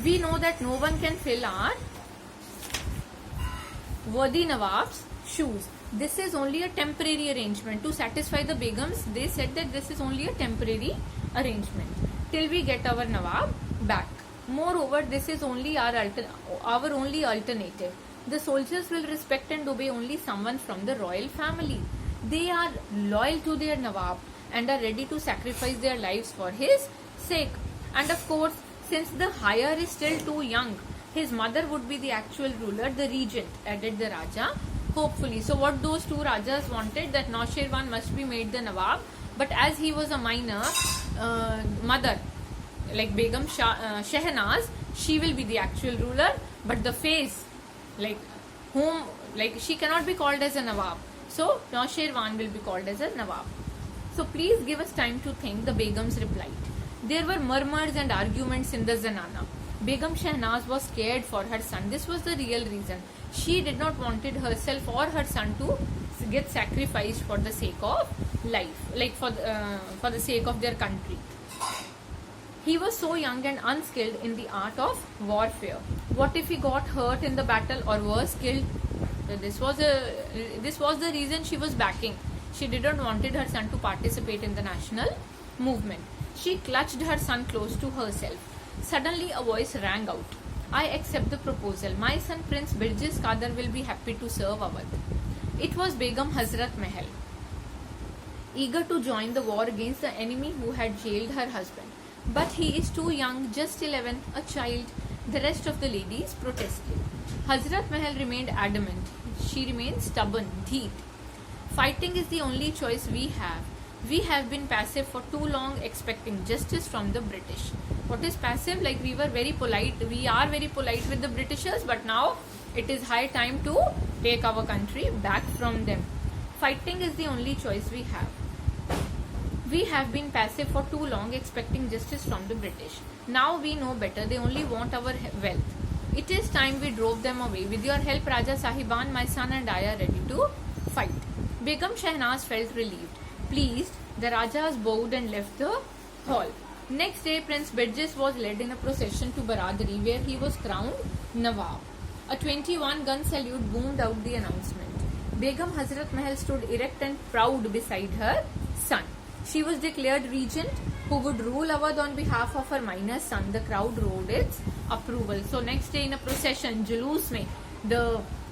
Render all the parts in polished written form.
We know that no one can fill our worthy Nawab's shoes. This is only a temporary arrangement. To satisfy the Begums, they said that this is only a temporary arrangement till we get our Nawab back. Moreover, this is only our only alternative. The soldiers will respect and obey only someone from the royal family. They are loyal to their Nawab and are ready to sacrifice their lives for his sake. And of course, since the heir is still too young, his mother would be the actual ruler, the regent, added the Raja, hopefully. So what those two Rajas wanted, that Naushirwan must be made the Nawab, but as he was a minor, mother, like Begum Shehnaz, she will be the actual ruler, but the face, she cannot be called as a Nawab. So Naushirwan will be called as a Nawab. So please give us time to think, the Begums replied. There were murmurs and arguments in the Zanana. Begum Shehnaz was scared for her son. This was the real reason. She did not wanted herself or her son to get sacrificed for the sake of life, for the sake of their country. He was so young and unskilled in the art of warfare. What if he got hurt in the battle or was killed? This was the reason she was backing. She didn't wanted her son to participate in the national movement. She clutched her son close to herself. Suddenly a voice rang out. I accept the proposal. My son Prince Birjis Qadar will be happy to serve Awadh. It was Begum Hazrat Mahal, eager to join the war against the enemy who had jailed her husband. But he is too young, just 11, a child. The rest of the ladies protested. Hazrat Mahal remained adamant. She remained stubborn, dheet. Fighting is the only choice we have. We have been passive for too long, expecting justice from the British. What is passive? Like, we were very polite. We are very polite with the Britishers, but now it is high time to take our country back from them. Fighting is the only choice we have. We have been passive for too long, expecting justice from the British. Now we know better. They only want our wealth. It is time we drove them away. With your help, Raja Sahiban, my son and I are ready to fight. Begum Shehnaz felt relieved. Pleased, the Rajas bowed and left the hall. Next day, Prince Birjis was led in a procession to Baradari, where he was crowned Nawab. A 21-gun salute boomed out the announcement. Begum Hazrat Mahal stood erect and proud beside her son. She was declared regent who would rule Awadh on behalf of her minor son. The crowd roared its approval. So next day, in a procession, Julus mein,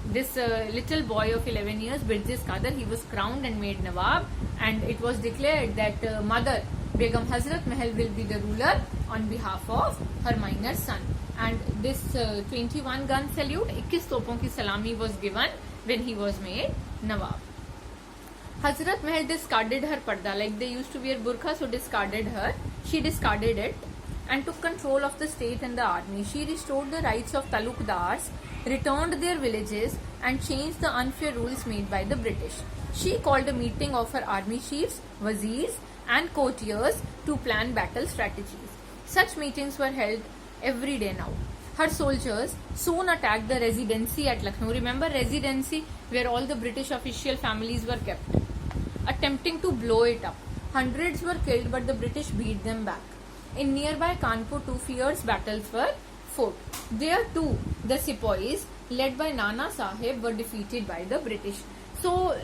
this little boy of 11 years, Birjis Qadar, he was crowned and made Nawab, and it was declared that mother Begum Hazrat Mahal will be the ruler on behalf of her minor son. And this 21-gun salute, 21 topon ki salami was given when he was made Nawab. Hazrat Mahal discarded her parda, like they used to wear burqa, so she discarded it and took control of the state and the army. She restored the rights of talukdars, returned their villages, and changed the unfair rules made by the British. She called a meeting of her army chiefs, wazirs, and courtiers to plan battle strategies. Such meetings were held every day now. Her soldiers soon attacked the residency at Lucknow. Remember residency, where all the British official families were kept, attempting to blow it up. Hundreds were killed, but the British beat them back. In nearby Kanpur, two fierce battles were fought. There too, the sepoys, led by Nana Sahib, were defeated by the British. So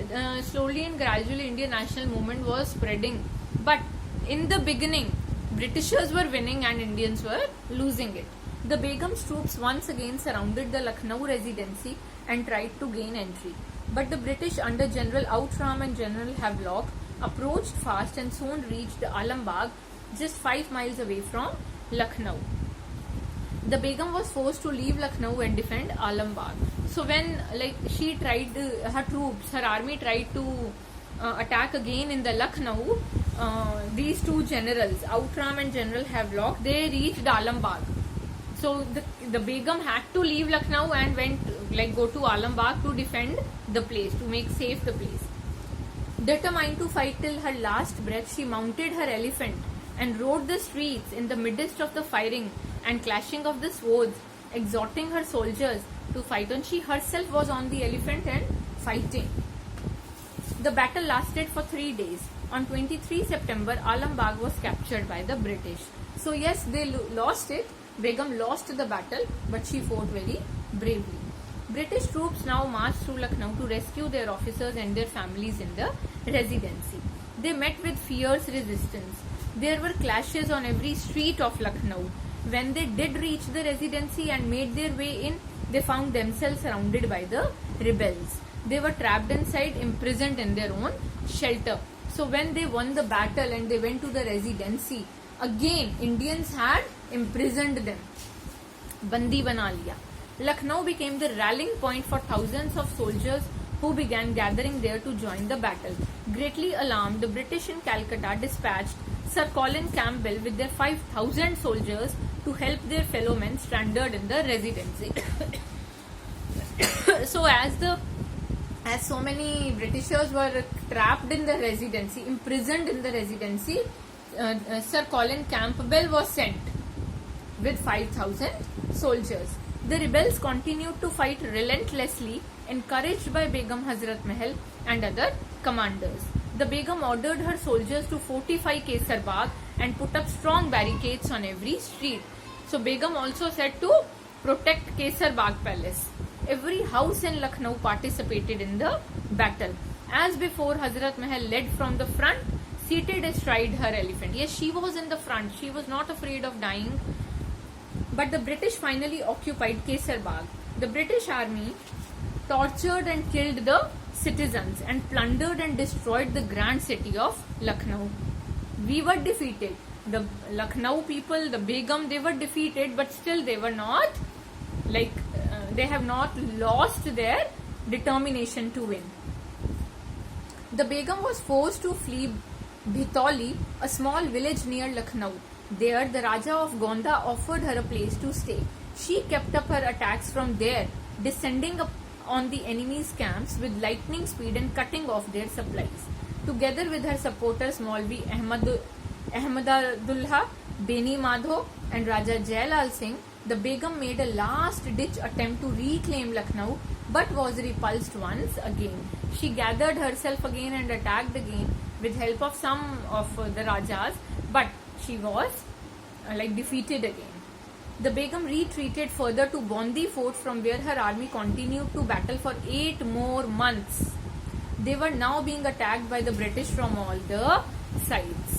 slowly and gradually, Indian national movement was spreading. But in the beginning, Britishers were winning and Indians were losing it. The Begum's troops once again surrounded the Lucknow residency and tried to gain entry. But the British under General Outram and General Havelock approached fast and soon reached Alambagh, just 5 miles away from Lucknow. The Begum was forced to leave Lucknow and defend Alambagh. So when she tried, her troops, her army tried to attack again in the Lucknow, these two generals, Outram and General Havelock, they reached Alambagh. So the Begum had to leave Lucknow and go to Alambagh to defend the place, to make safe the place. Determined to fight till her last breath, she mounted her elephant and rode the streets in the midst of the firing and clashing of the swords, exhorting her soldiers to fight on. She herself was on the elephant and fighting. The battle lasted for 3 days. On 23 September, Alambagh was captured by the British. So yes, they lost it, Begum lost the battle, but she fought very bravely. British troops now marched through Lucknow to rescue their officers and their families in the residency. They met with fierce resistance. There were clashes on every street of Lucknow. When they did reach the residency and made their way in, they found themselves surrounded by the rebels. They were trapped inside, imprisoned in their own shelter. So when they won the battle and they went to the residency, again Indians had imprisoned them. Bandi bana liya. Lucknow became the rallying point for thousands of soldiers who began gathering there to join the battle. Greatly alarmed, the British in Calcutta dispatched Sir Colin Campbell with their 5,000 soldiers to help their fellow men stranded in the residency. So as so many Britishers were trapped in the residency, imprisoned in the residency, Sir Colin Campbell was sent with 5,000 soldiers. The rebels continued to fight relentlessly, encouraged by Begum Hazrat Mahal and other commanders. The Begum ordered her soldiers to fortify Kesar Bagh and put up strong barricades on every street. So Begum also said to protect Kesar Bagh Palace. Every house in Lucknow participated in the battle. As before, Hazrat Mahal led from the front, seated astride her elephant. Yes, she was in the front. She was not afraid of dying. But the British finally occupied Kesar Bagh. The British army tortured and killed the citizens and plundered and destroyed the grand city of Lucknow. We were defeated. The Lucknow people, the Begum, they were defeated, but still they were not they have not lost their determination to win. The Begum was forced to flee Bhitoli, a small village near Lucknow. There, the Raja of Gonda offered her a place to stay. She kept up her attacks from there, descending on the enemy's camps with lightning speed and cutting off their supplies. Together with her supporters Maulvi Ahmadullah, Beni Madho and Raja Jailal Singh, the Begum made a last-ditch attempt to reclaim Lucknow but was repulsed once again. She gathered herself again and attacked again with help of some of the Rajas, but she was defeated again. The Begum retreated further to Bondi fort, from where her army continued to battle for 8 more months. They were now being attacked by the British from all the sides.